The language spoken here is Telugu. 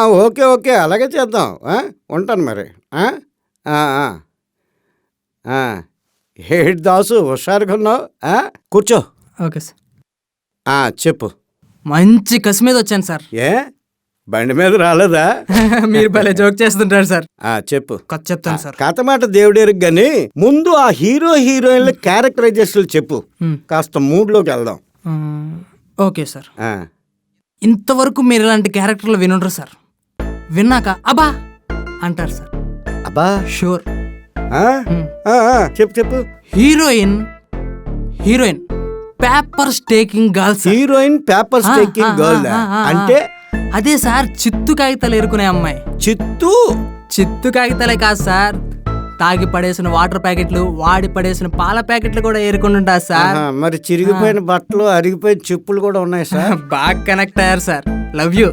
ఓకే ఓకే అలాగే చేద్దాం. ఉంటాను మరి. ఆ? ఆ, ఆ. ఆ. ఏడు దాసు హుషారుగా ఉన్నావు. కూర్చో. Okay sir. చెప్పు. మంచి కసి మీద వచ్చాను సార్. ఏ బండి మీద రాలేదా? మీరు భలే జోక్ చేస్తుంటారు సార్. చెప్పు. కథ చెప్తాను సార్. కథ మాట దేవుడేరు గాని ముందు ఆ హీరో హీరోయిన్ల క్యారెక్టరైజేషన్ చెప్పు. కాస్త మూడ్లోకి వెళ్దాం. Okay sir. ఇంతవరకు మీరు ఇలాంటి క్యారెక్టర్లు వినుంటారు సార్. విన్నాక అబ్బా అంటారు సార్. అబ్బా షూర్. చెప్పు చెప్పు. Heroine paper staking girl. Heroine paper staking girl అంటే అదే సార్, చిత్తు కాగితాలు ఎరుకునే అమ్మాయి. చిత్తు కాగితాలే కాదు సార్, తాగి పడేసిన వాటర్ ప్యాకెట్లు, వాడి పడేసిన పాల ప్యాకెట్లు కూడా ఏరుకుంటుంటా సార్. మరి చిరిగిపోయిన బట్టలు, అరిగిపోయిన చెప్పులు కూడా ఉన్నాయి సార్. బాగా కనెక్ట్ అయ్యారు సార్. Love you.